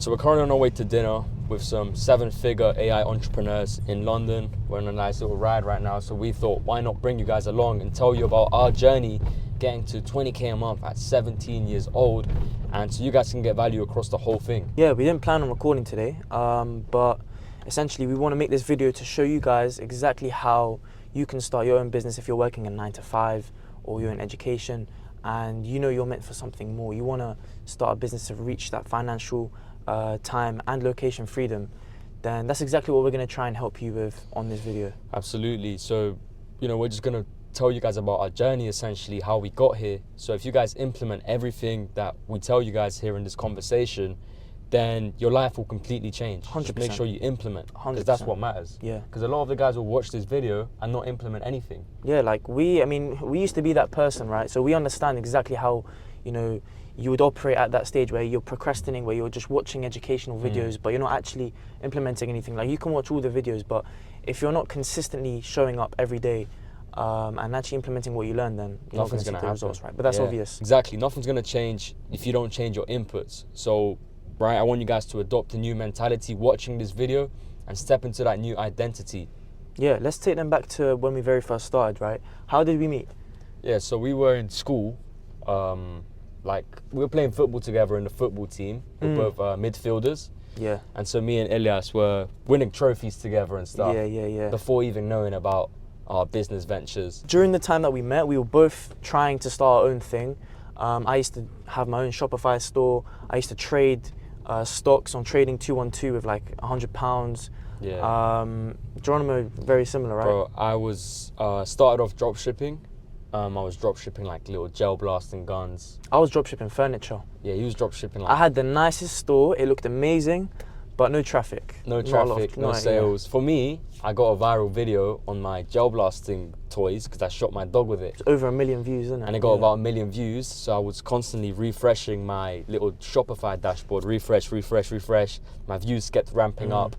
So we're currently on our way to dinner with some 7-figure AI entrepreneurs in London. We're on a nice little ride right now, so we thought, why not bring you guys along and tell you about our journey getting to 20K a month at 17 years old, and so you guys can get value across the whole thing. Yeah, we didn't plan on recording today, but essentially we want to make this video to show you guys exactly how you can start your own business if you're working a 9-to-5 or you're in education and you know you're meant for something more. You want to start a business to reach that financial time and location freedom, then that's exactly what we're going to try and help you with on this video. Absolutely. So, we're just going to tell you guys about our journey, essentially how we got here. So if you guys implement everything that we tell you guys here in this conversation, then your life will completely change. 100%. Just make sure you implement, because 100%. that's what matters. Yeah. Because a lot of the guys will watch this video and not implement anything. Yeah, like we used to be that person, right? So we understand exactly how, you would operate at that stage where you're procrastinating, where you're just watching educational videos, but you're not actually implementing anything. Like, you can watch all the videos, but if you're not consistently showing up every day and actually implementing what you learn, then you're nothing's not going to see happen. the results, right? But that's obvious. Exactly. Nothing's going to change if you don't change your inputs. So, right, I want you guys to adopt a new mentality watching this video and step into that new identity. Yeah, let's take them back to when we very first started, right? How did we meet? Yeah, so we were in school. We were playing football together in the football team. We're both midfielders. Yeah. And so me and Elias were winning trophies together and stuff. Yeah. Before even knowing about our business ventures. During the time that we met, we were both trying to start our own thing. I used to have my own Shopify store. I used to trade stocks on Trading 212 with like £100. Yeah. Geronimo, very similar, right? Bro, I was started off drop shipping. I was drop shipping like little gel blasting guns. I was drop shipping furniture. Yeah, he was drop shipping like. I had the nicest store. It looked amazing, but no traffic. No traffic, no sales. For me, I got a viral video on my gel blasting toys because I shot my dog with it. It's over 1 million views, isn't it? And it got about 1 million views. So I was constantly refreshing my little Shopify dashboard. Refresh. My views kept ramping up.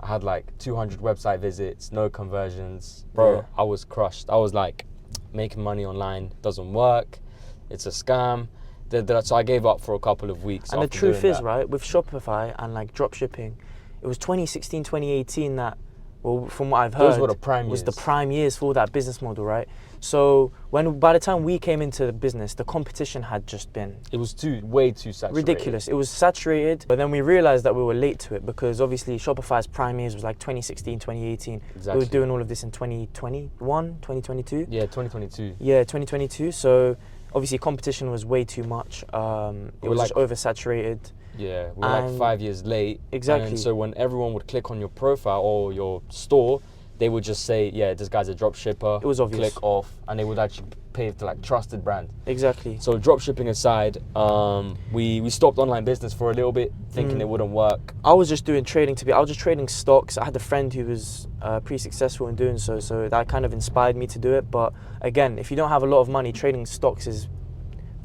I had like 200 website visits, no conversions. Bro, Yeah. I was crushed. I was like, making money online doesn't work. It's a scam. So I gave up for a couple of weeks. And the truth is, right, with Shopify and like drop shipping, it was 2016, 2018 that, well, from what I've heard, those were the prime years. Was the prime years for that business model, right? So by the time we came into the business, the competition had just been... It was way too saturated. Ridiculous. It was saturated, but then we realized that we were late to it because obviously Shopify's prime years was like 2016, 2018. Exactly. We were doing all of this in 2021, 2022. Yeah, 2022. Yeah, 2022. So obviously competition was way too much. It was like, just oversaturated. Yeah, we're like 5 years late. Exactly. And so when everyone would click on your profile or your store, they would just say, yeah, this guy's a drop shipper. It was obvious. Click off, and they would actually pave to like trusted brand. Exactly. So drop shipping aside, we stopped online business for a little bit, thinking it wouldn't work. I was just doing trading I was just trading stocks. I had a friend who was pretty successful in doing so that kind of inspired me to do it. But again, if you don't have a lot of money, trading stocks is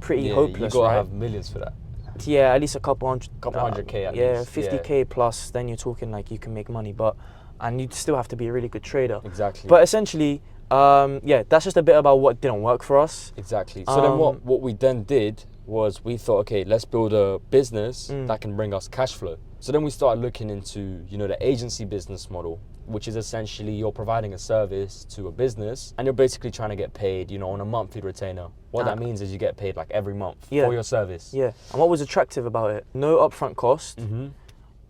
pretty hopeless, you gotta right? have millions for that. Yeah, at least a couple hundred K at least. Yeah, 50K plus, then you're talking like you can make money, and you still have to be a really good trader. Exactly. But essentially, that's just a bit about what didn't work for us. Exactly. So then what we then did was we thought, okay, let's build a business that can bring us cash flow. So then we started looking into, the agency business model, which is essentially you're providing a service to a business and you're basically trying to get paid, on a monthly retainer. What that means is you get paid like every month for your service. Yeah. And what was attractive about it? No upfront cost.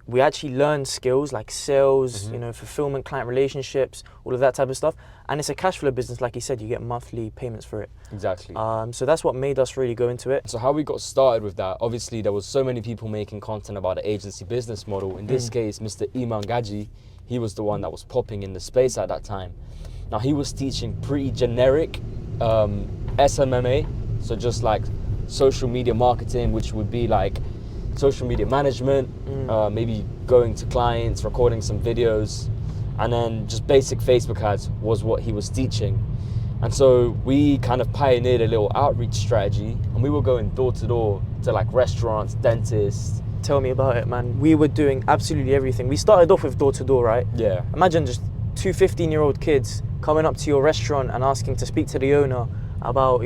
We actually learned skills like sales, fulfillment, client relationships, all of that type of stuff. And it's a cash flow business, like you said, you get monthly payments for it. Exactly. So that's what made us really go into it. So how we got started with that, obviously there was so many people making content about the agency business model. In this case, Mr. Iman Gaji, he was the one that was popping in the space at that time. Now he was teaching pretty generic SMMA, so just like social media marketing, which would be like social media management, maybe going to clients, recording some videos, and then just basic Facebook ads was what he was teaching. And so we kind of pioneered a little outreach strategy, and we were going door to door to like restaurants, dentists. Tell me about it, man. We were doing absolutely everything. We started off with door to door, right? Yeah. Imagine just two 15-year-old kids coming up to your restaurant and asking to speak to the owner about,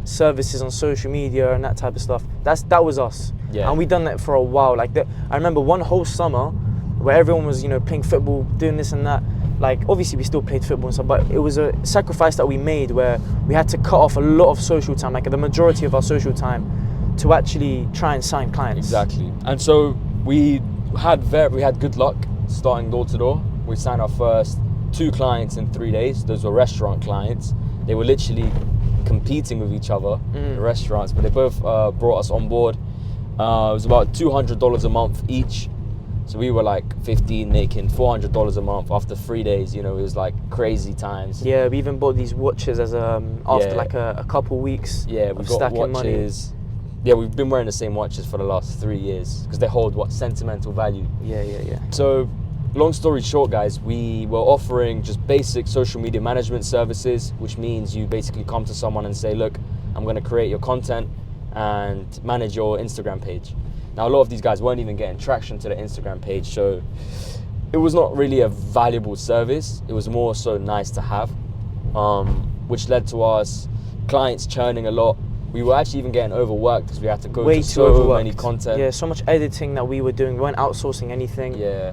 services on social media and that type of stuff. That was us. Yeah. And we done that for a while. Like I remember one whole summer where everyone was, you know, playing football, doing this and that. Like obviously we still played football and stuff, but it was a sacrifice that we made where we had to cut off a lot of social time, like the majority of our social time, to actually try and sign clients. Exactly. And so we had good luck starting door to door. We signed our first 2 clients in 3 days. Those were restaurant clients. They were literally competing with each other, the restaurants, but they both brought us on board. It was about $200 a month each. So we were like 15 making $400 a month after 3 days. You know, it was like crazy times. Yeah, we even bought these watches as after like a couple weeks. Yeah, we got watches. Money. Yeah, we've been wearing the same watches for the last 3 years because they hold sentimental value. Yeah. So, long story short, guys, we were offering just basic social media management services, which means you basically come to someone and say, look, I'm going to create your content and manage your Instagram page. Now, a lot of these guys weren't even getting traction to the Instagram page, so it was not really a valuable service. It was more so nice to have, which led to us clients churning a lot. We were actually even getting overworked because we had to go through so many content. Yeah, so much editing that we were doing. We weren't outsourcing anything. Yeah.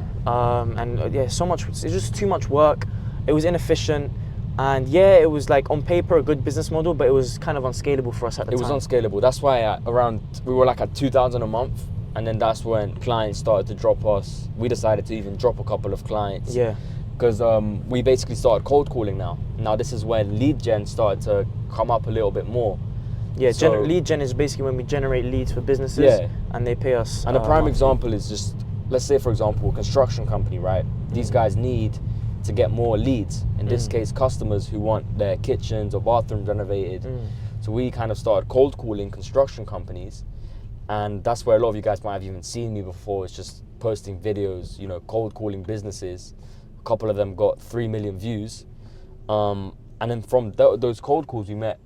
So much. It was just too much work. It was inefficient. And yeah, it was like on paper a good business model, but it was kind of unscalable for us at the time. It was unscalable. That's why we were like at 2,000 a month, and then that's when clients started to drop us. We decided to even drop a couple of clients. Yeah. Because we basically started cold calling now. Now this is when lead gen started to come up a little bit more. Yeah, lead gen is basically when we generate leads for businesses, and they pay us. And a prime example is just, let's say for example, a construction company, right? These guys need to get more leads. In this case, customers who want their kitchens or bathrooms renovated. So we kind of started cold calling construction companies, and that's where a lot of you guys might have even seen me before. It's just posting videos, you know, cold calling businesses. A couple of them got 3 million views, and then from those cold calls, we met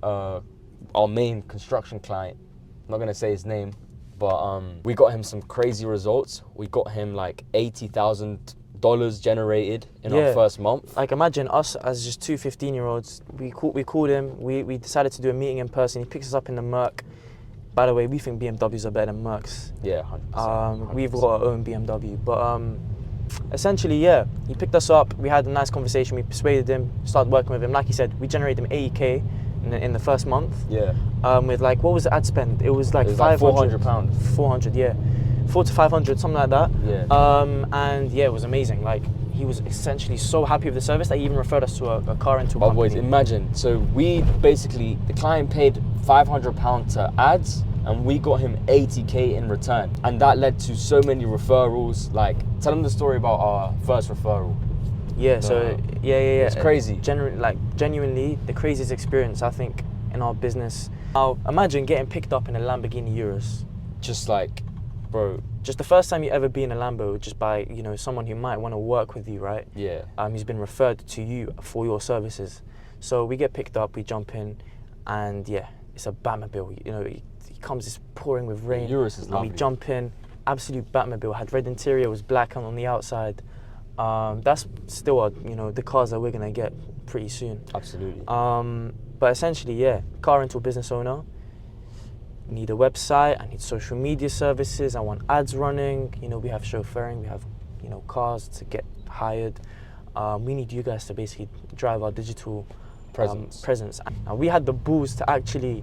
our main construction client. I'm not gonna say his name, but we got him some crazy results. We got him like $80,000 generated in our first month. Like imagine us as just 2 15-year-olds. We called him. We decided to do a meeting in person. He picks us up in the Merc. By the way, we think BMWs are better than Mercs. Yeah, 100%. We've got our own BMW, but essentially, yeah, he picked us up. We had a nice conversation. We persuaded him, started working with him. Like he said, we generated him 80K in the first month. Yeah. With like, what was the ad spend? It was like £400. 400, yeah. 400 to 500, something like that. Yeah. And yeah, it was amazing. Like, he was essentially so happy with the service that he even referred us to a car rental company. Boys, imagine. So we basically, the client paid £500 to ads, and we got him 80K in return. And that led to so many referrals. Like, tell them the story about our first referral. Yeah, It's crazy. Genuinely, the craziest experience, I think, in our business. Now, imagine getting picked up in a Lamborghini Urus. Just like, bro. Just the first time you ever be in a Lambo, just by, you know, someone who might want to work with you, right? Yeah. He's been referred to you for your services. So we get picked up, we jump in, and yeah, it's a Batmobile. You know, he comes, it's pouring with rain. Urus is lovely. We jump in, absolute Batmobile. Had red interior, was black on the outside. That's still, the cars that we're gonna get pretty soon. Absolutely. But essentially, yeah, car rental business owner. Need a website. I need social media services. I want ads running. You know, we have chauffeuring. We have, cars to get hired. We need you guys to basically drive our digital presence. And we had the balls to actually,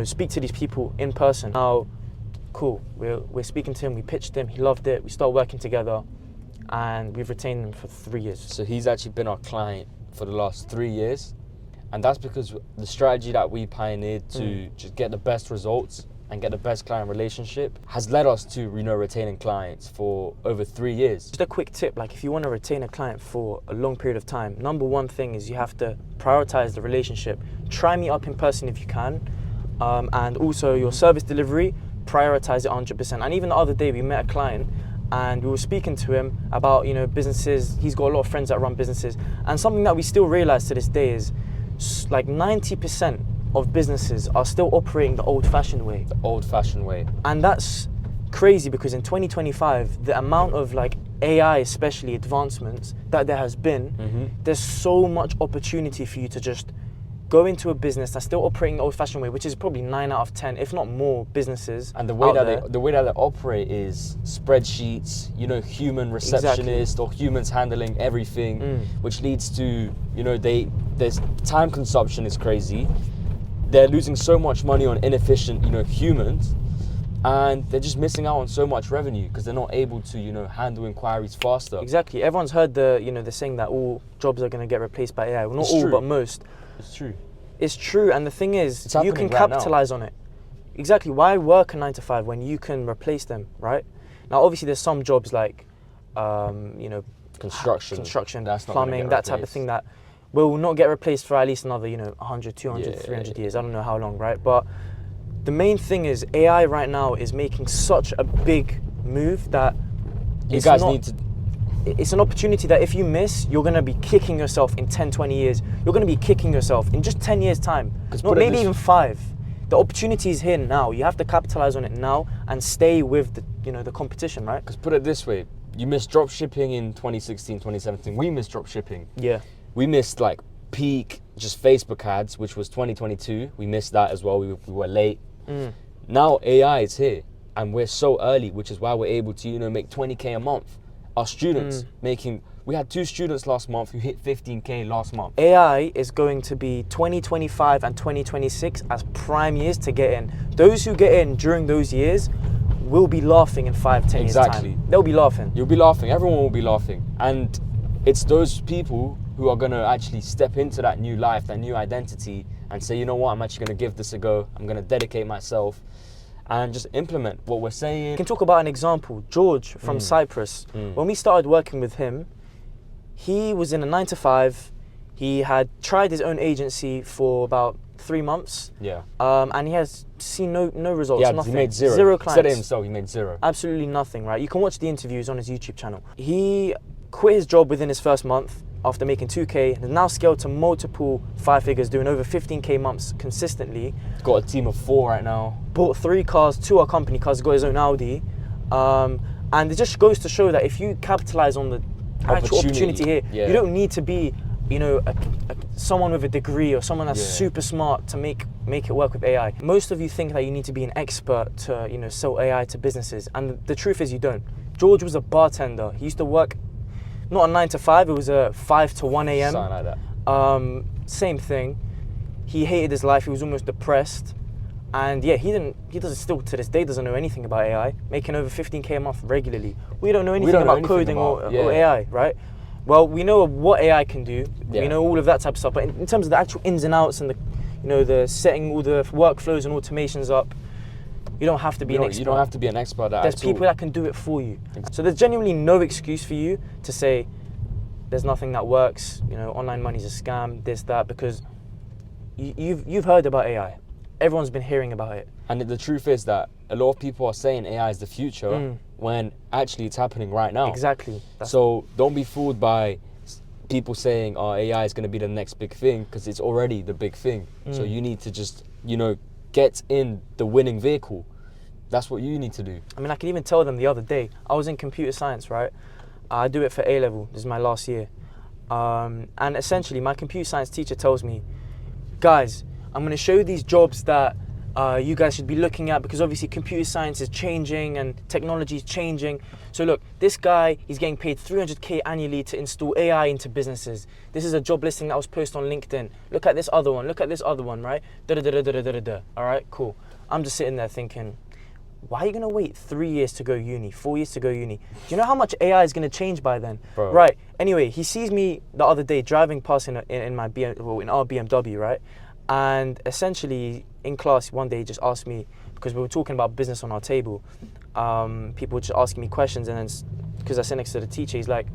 speak to these people in person. Now, cool. We're speaking to him. We pitched him. He loved it. We started working together. And we've retained him for 3 years. So he's actually been our client for the last 3 years, and that's because the strategy that we pioneered to just get the best results and get the best client relationship has led us to retaining clients for over 3 years. Just a quick tip, like if you want to retain a client for a long period of time, number one thing is you have to prioritize the relationship. Try me up in person if you can, and also your service delivery, prioritize it 100%. And even the other day we met a client and we were speaking to him about, businesses. He's got a lot of friends that run businesses, and something that we still realize to this day is like 90% of businesses are still operating the old-fashioned way. The old-fashioned way. And that's crazy because in 2025, the amount of like AI, especially advancements that there has been, there's so much opportunity for you to just go into a business that's still operating the old-fashioned way, which is probably 9 out of 10, if not more, businesses. And the way out that there. the way that they operate is spreadsheets, human receptionist or humans handling everything, which leads to, there's time consumption is crazy. They're losing so much money on inefficient, humans, and they're just missing out on so much revenue because they're not able to, handle inquiries faster. Exactly. Everyone's heard the saying that all jobs are going to get replaced by AI. Well, not It's all, true. but most. It's true. It's true, and the thing is, It's you happening can right now. capitalize on it. Exactly. Why work a 9 to 5 when you can replace them, right? Now, obviously, there's some jobs like, Construction, That's not gonna plumbing, get that type of replaced. thing that will not get replaced for at least another, 100, 200, Yeah, 300 yeah. years. I don't know how long, right? But the main thing is AI right now is making such a big move that You it's guys not- need to. it's an opportunity that if you miss, you're going to be kicking yourself in 10, 20 years. You're going to be kicking yourself in just 10 years' time. 'Cause Not put it maybe this- even 5. The opportunity is here now. You have to capitalize on it now and stay with the competition, right? Because put it this way, you missed drop shipping in 2016, 2017. We missed drop shipping. Yeah. We missed like peak just Facebook ads, which was 2022. We missed that as well. We were late. Now AI is here, and we're so early, which is why we're able to make 20K a month. Our students we had 2 students last month who hit 15K last month. AI is going to be 2025 and 2026 as prime years to get in. Those who get in during those years will be laughing in 5, 10 Exactly. years' time. They'll be laughing. You'll be laughing. Everyone will be laughing. And it's those people who are going to actually step into that new life, that new identity, and say, you know what, I'm actually going to give this a go. I'm going to dedicate myself and just implement what we're saying. We can talk about an example. George from Cyprus. When we started working with him, he was in a 9 to 5. He had tried his own agency for about 3 months. Yeah. And he has seen no results, Yeah, nothing. he made zero. Zero He clients. said it himself, he made zero. Absolutely nothing, right? You can watch the interviews on his YouTube channel. He quit his job within his first month after making 2K and has now scaled to multiple 5 figures, doing over 15K months consistently. He's got a team of 4 right now. Bought 3 cars, 2 are company cars, got his own Audi. And it just goes to show that if you capitalize on the actual opportunity here, Yeah. you don't need to be, someone with a degree or someone that's Yeah. super smart to make it work with AI. Most of you think that you need to be an expert to, sell AI to businesses, and the truth is you don't. George was a bartender. He used to work not a 9 to 5, it was a 5 to 1 a.m. Something like that. Same thing. He hated his life. He was almost depressed. And yeah, he doesn't still to this day doesn't know anything about AI, making over 15K a month regularly. We don't know anything don't know about anything coding about- or AI, right? Well, we know what AI can do. Yeah. We know all of that type of stuff. But in terms of the actual ins and outs and the setting all the workflows and automations up, you don't have to be an expert. You don't have to be an expert at There's all. people that can do it for you. So there's genuinely no excuse for you to say there's nothing that works. Online money's a scam. This, that, because you've heard about AI. Everyone's been hearing about it. And the truth is that a lot of people are saying AI is the future when actually it's happening right now. Exactly. So don't be fooled by people saying, oh, AI is going to be the next big thing, because it's already the big thing. So you need to just, get in the winning vehicle. That's what you need to do. I can even tell them the other day, I was in computer science, right? I do it for A-level. This is my last year. And essentially, my computer science teacher tells me, guys, I'm going to show you these jobs that you guys should be looking at, because obviously computer science is changing and technology is changing. So look, this guy, he's getting paid 300K annually to install AI into businesses. This is a job listing that was posted on LinkedIn. Look at this other one. Look at this other one, right? Da-da-da-da-da-da-da. All right, cool. I'm just sitting there thinking, why are you going to wait 3 years to go uni, 4 years to go uni? Do you know how much AI is going to change by then? Bro. Right. Anyway, he sees me the other day driving past in our BMW, right? And essentially, in class, one day he just asked me, because we were talking about business on our table, people were just asking me questions, and then, because I sat next to the teacher, he's like,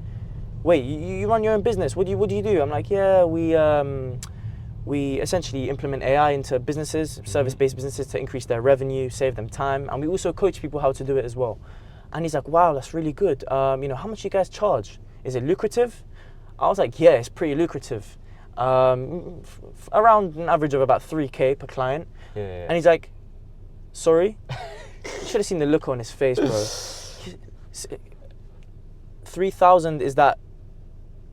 wait, you run your own business? What do you do? I'm like, yeah, we essentially implement AI into businesses, service-based businesses, to increase their revenue, save them time, and we also coach people how to do it as well. And he's like, wow, that's really good. How much do you guys charge? Is it lucrative? I was like, yeah, it's pretty lucrative. Around an average of about 3K per client. Yeah. And he's like, sorry? You should have seen the look on his face, bro. 3,000, is that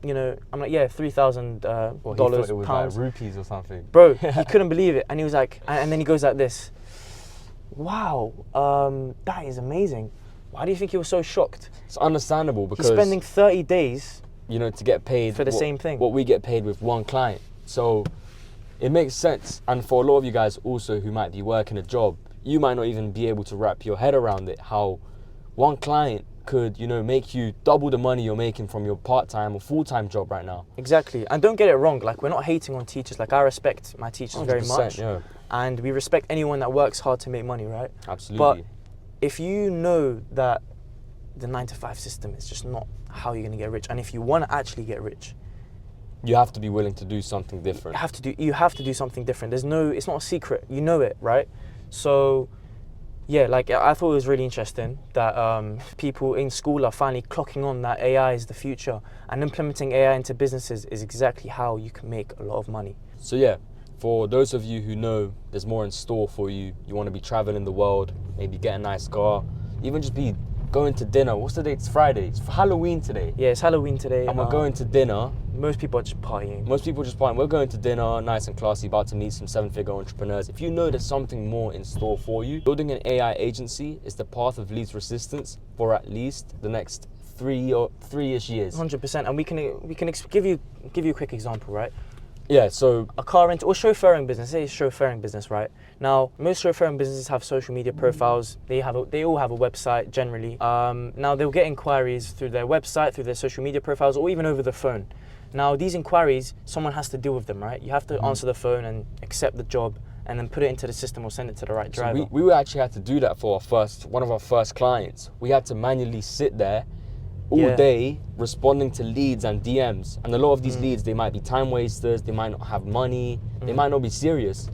you know, I'm like, yeah, $3,000 Well, he thought it was pounds. like rupees or something. Bro, he couldn't believe it. And he was like, and then he goes like this, wow, that is amazing. Why do you think he was so shocked? It's understandable because He's spending 30 days, you know, to get paid for the same thing. What we get paid with one client. So it makes sense. And for a lot of you guys also who might be working a job, you might not even be able to wrap your head around it, how one client could, you know, make you double the money you're making from your part-time or full-time job right now. Exactly. And don't get it wrong, like, we're not hating on teachers. Like, I respect my teachers very 100%, much. yeah. And we respect anyone that works hard to make money, right? Absolutely. But if you know that the 9-to-5 system is just not how you're going to get rich, and if you want to actually get rich, you have to be willing to do something different. you have to do something different. It's not a secret. You know it, right? So yeah, like, I thought it was really interesting that people in school are finally clocking on that AI is the future, and implementing AI into businesses is exactly how you can make a lot of money. So yeah, for those of you who know there's more in store for you, you want to be traveling the world, maybe get a nice car, even just be going to dinner. What's the date? It's Friday. It's Halloween today. Yeah, it's Halloween today. And we're going to dinner. Most people are just partying. Most people just partying. We're going to dinner, nice and classy, about to meet some 7-figure entrepreneurs. If you know there's something more in store for you, building an AI agency is the path of least resistance for at least the next three-ish years. 100%. And we can give you a quick example, right? Yeah, so a car rental or chauffeuring business. Say it's chauffeuring business, right? Now, most chauffeuring businesses have social media profiles. They all have a website generally. Now they'll get inquiries through their website, through their social media profiles, or even over the phone. Now these inquiries, someone has to deal with them, right? You have to answer the phone and accept the job, and then put it into the system or send it to the right driver. So we actually had to do that for one of our first clients. We had to manually sit there all day responding to leads and DMs. And a lot of these leads, they might be time wasters, they might not have money, they might not be serious.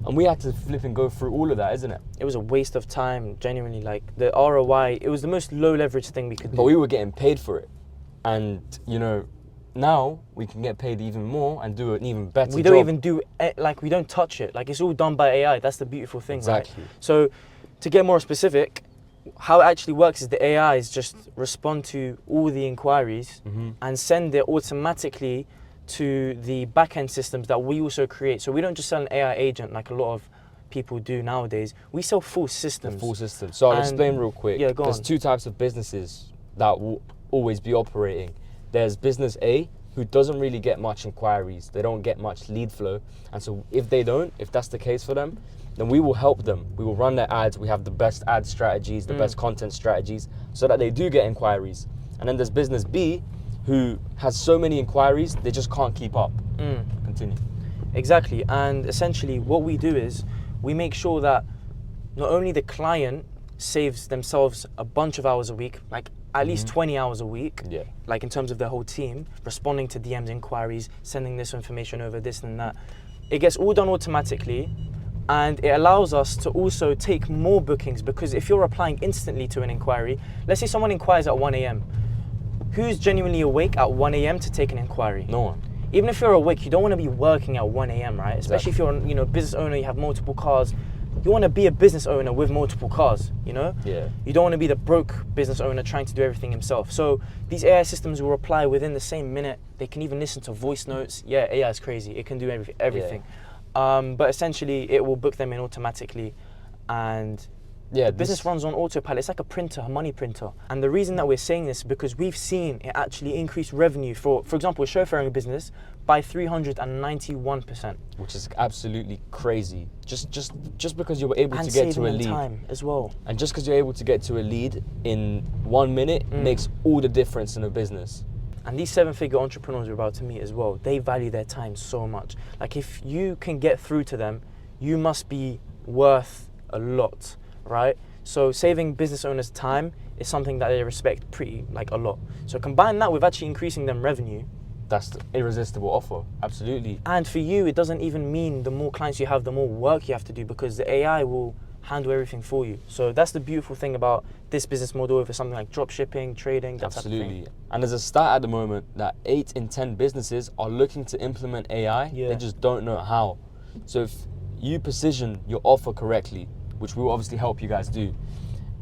And we had to flip and go through all of that, isn't it? It was a waste of time, genuinely. Like, the ROI, it was the most low leverage thing we could do. But we were getting paid for it. And, you know, now we can get paid even more and do an even better job. We don't even do, like, we don't touch it. Like, it's all done by AI. That's the beautiful thing, exactly. Right? So, to get more specific, how it actually works is the AIs just respond to all the inquiries and send it automatically to the back-end systems that we also create. So we don't just sell an AI agent like a lot of people do nowadays. We sell full systems. The full system. So I'll explain real quick. Yeah, go on. There's two types of businesses that will always be operating. There's business A, who doesn't really get much inquiries. They don't get much lead flow. And so if that's the case for them, then we will help them. We will run their ads. We have the best ad strategies, the best content strategies, so that they do get inquiries. And then there's business B, who has so many inquiries, they just can't keep up. Continue. Exactly. And essentially what we do is we make sure that not only the client saves themselves a bunch of hours a week, like at least 20 hours a week, like in terms of their whole team, responding to DMs, inquiries, sending this information over, this and that. It gets all done automatically. And it allows us to also take more bookings, because if you're replying instantly to an inquiry, let's say someone inquires at 1 a.m. Who's genuinely awake at 1 a.m. to take an inquiry? No one. Even if you're awake, you don't want to be working at 1 a.m., right? Especially if you're a business owner, you have multiple cars. You want to be a business owner with multiple cars, you know? Yeah. You don't want to be the broke business owner trying to do everything himself. So these AI systems will reply within the same minute. They can even listen to voice notes. Yeah, AI is crazy. It can do everything. Yeah. But essentially, it will book them in automatically, and the business runs on autopilot. It's like a printer, a money printer. And the reason that we're saying this is because we've seen it actually increase revenue for example, a chauffeuring business by 391%. Which is absolutely crazy. Just because you were able to get to a lead. Time as well. And just because you're able to get to a lead in 1 minute makes all the difference in a business. And these 7-figure entrepreneurs we're about to meet as well, they value their time so much. Like, if you can get through to them, you must be worth a lot, right? So saving business owners time is something that they respect a lot. So combine that with actually increasing them revenue. That's the irresistible offer, absolutely. And for you, it doesn't even mean the more clients you have, the more work you have to do, because the AI will handle everything for you. So that's the beautiful thing about this business model over something like drop shipping, trading, that absolutely. type of thing. And there's a stat at the moment that 8 in 10 businesses are looking to implement AI. They just don't know how. So if you position your offer correctly, which will obviously help you guys do,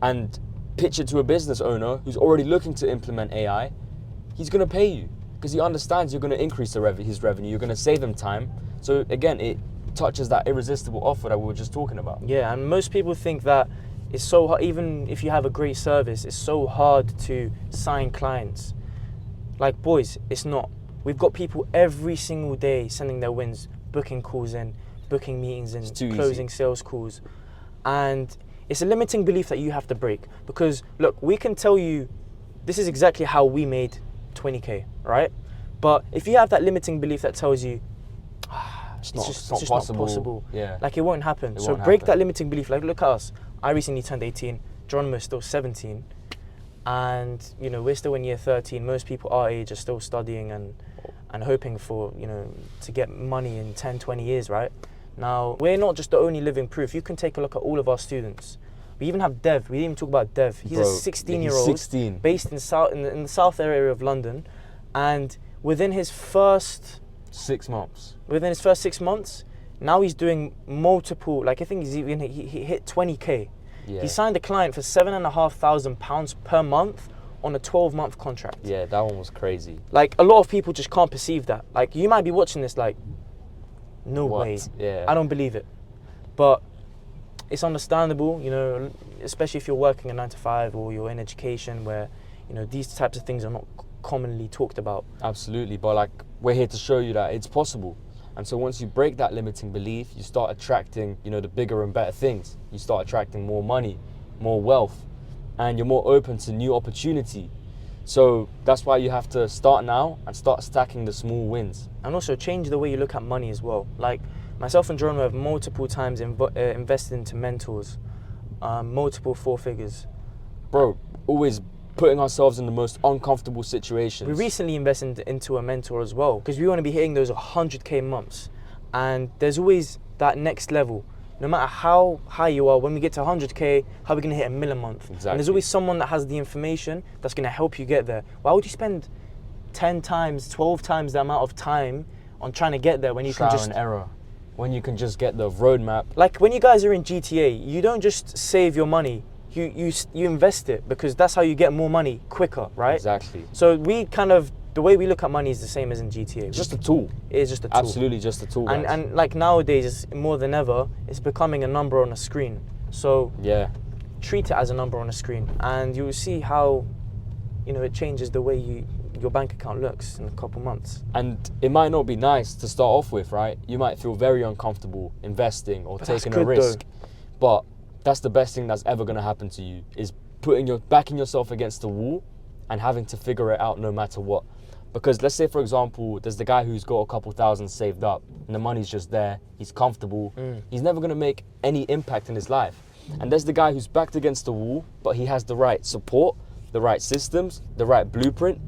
and pitch it to a business owner who's already looking to implement AI, he's gonna pay you. because he understands you're going to increase his revenue, you're going to save him time. So again, it touches that irresistible offer that we were just talking about. Yeah, and most people think that it's so hard, even if you have a great service, it's so hard to sign clients. Like, boys, it's not. We've got people every single day sending their wins, booking calls in, booking meetings in, closing sales calls. And it's a limiting belief that you have to break. Because, look, we can tell you, this is exactly how we made 20K, right? But if you have that limiting belief that tells you, it's just not possible. Yeah. Like, it won't happen. So break that limiting belief. Like, look at us. I recently turned 18. Geronimo is still 17. And, you know, we're still in year 13. Most people our age are still studying and hoping for, you know, to get money in 10, 20 years, right? Now, we're not just the only living proof. You can take a look at all of our students. We even have Dev. We didn't even talk about Dev. He's a 16-year-old based in the south area of London. And within his first 6 months. Now he's doing multiple, like I think he hit 20K. Yeah. He signed a client for £7,500 per month on a 12-month contract. Yeah, that one was crazy. Like, a lot of people just can't perceive that. Like, you might be watching this like, no way. Yeah. I don't believe it. But it's understandable, you know, especially if you're working a 9 to 5 or you're in education where, you know, these types of things are not commonly talked about. Absolutely, but like, we're here to show you that it's possible. And so once you break that limiting belief, you start attracting, you know, the bigger and better things. You start attracting more money, more wealth, and you're more open to new opportunity. So that's why you have to start now and start stacking the small wins. And also change the way you look at money as well. Like, myself and Geronimo have multiple times invested into mentors, multiple 4 figures. Bro, always putting ourselves in the most uncomfortable situations. We recently invested into a mentor as well because we want to be hitting those 100K months. And there's always that next level. No matter how high you are, when we get to 100K, how are we going to hit $1 million a month? Exactly. And there's always someone that has the information that's going to help you get there. Why would you spend 10 times, 12 times the amount of time on trying to get there when you can just... Trial and error. When you can just get the roadmap. Like, when you guys are in GTA, you don't just save your money. You invest it because that's how you get more money quicker, right? Exactly. So we kind of, the way we look at money is the same as in GTA. It's just a tool. It is just a tool. Absolutely just a tool, guys. And like nowadays, more than ever, it's becoming a number on a screen. So yeah, treat it as a number on a screen, and you will see how, you know, it changes the way your bank account looks in a couple months. And it might not be nice to start off with, right? You might feel very uncomfortable investing or taking a risk, but that's the best thing that's ever going to happen to you, is backing yourself against the wall and having to figure it out no matter what. Because let's say, for example, there's the guy who's got a couple thousand saved up and the money's just there, he's comfortable, he's never going to make any impact in his life. And there's the guy who's backed against the wall, but he has the right support, the right systems, the right blueprint,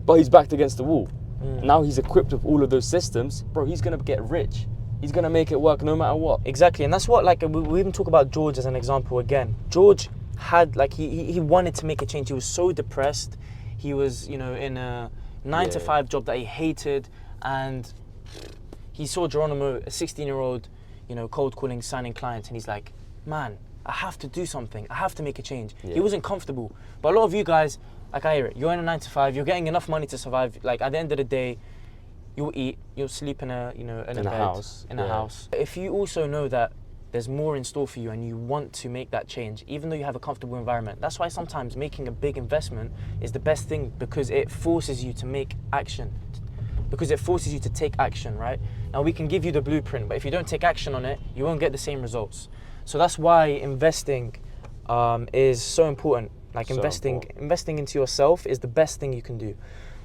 but he's backed against the wall. Now he's equipped with all of those systems, bro, he's going to get rich. He's going to make it work no matter what. Exactly, and that's what, like, we even talk about George as an example again. George had, like, he wanted to make a change. He was so depressed. He was, you know, in a 9 to 5 job that he hated, and he saw Geronimo, a 16-year-old, you know, cold calling, signing clients, and he's like, man, I have to do something. I have to make a change. Yeah. He wasn't comfortable. But a lot of you guys, like, I hear it, you're in a 9 to 5, you're getting enough money to survive. Like, at the end of the day, you'll eat, you'll sleep in a, you know, in a bed, house. In a house. If you also know that there's more in store for you and you want to make that change, even though you have a comfortable environment, that's why sometimes making a big investment is the best thing, because it forces you to make action, because it forces you to take action, right? Now, we can give you the blueprint, but if you don't take action on it, you won't get the same results. So that's why investing is so important. Like, investing into yourself is the best thing you can do.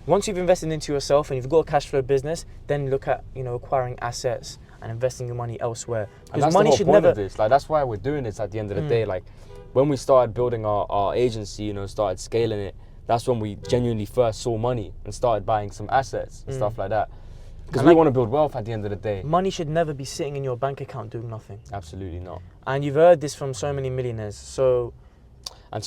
Once you've invested into yourself and you've got a cash flow business, then look at, you know, acquiring assets and investing your money elsewhere. And that's money the whole point of this. Like, that's why we're doing this at the end of the day. Like, when we started building our agency, you know, started scaling it, that's when we genuinely first saw money and started buying some assets and stuff like that. Because we want to build wealth at the end of the day. Money should never be sitting in your bank account doing nothing. Absolutely not. And you've heard this from so many millionaires. So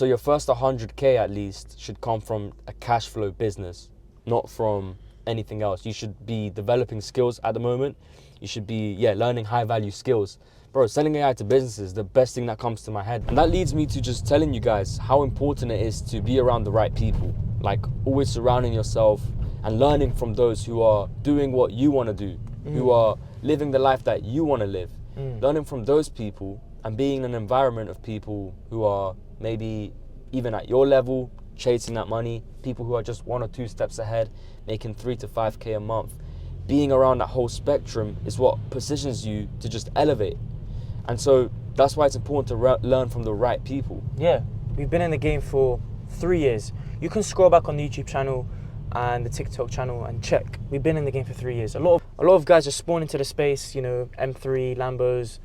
your first 100K at least should come from a cash flow business, not from anything else. You should be developing skills at the moment. You should be, learning high value skills. Bro, selling AI to businesses is the best thing that comes to my head. And that leads me to just telling you guys how important it is to be around the right people. Like, always surrounding yourself and learning from those who are doing what you want to do, who are living the life that you want to live. Learning from those people and being in an environment of people who are maybe even at your level, chasing that money, people who are just 1 or 2 steps ahead, making 3 to 5K a month. Being around that whole spectrum is what positions you to just elevate. And so that's why it's important to learn from the right people. Yeah, we've been in the game for 3 years. You can scroll back on the YouTube channel and the TikTok channel and check. We've been in the game for 3 years. A lot of guys just spawn into the space, you know, M3, Lambos,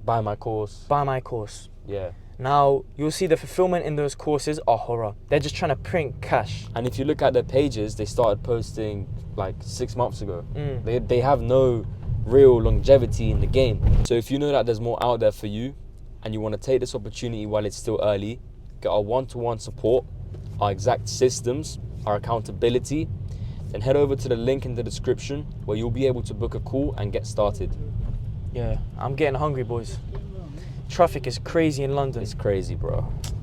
Buy my course. buy my course. Yeah. Now, you'll see the fulfillment in those courses are horror. They're just trying to print cash. And if you look at their pages, they started posting like 6 months ago. They have no real longevity in the game. So if you know that there's more out there for you and you want to take this opportunity while it's still early, get our one-to-one support, our exact systems, our accountability, then head over to the link in the description where you'll be able to book a call and get started. Yeah, I'm getting hungry, boys. Traffic is crazy in London. It's crazy, bro.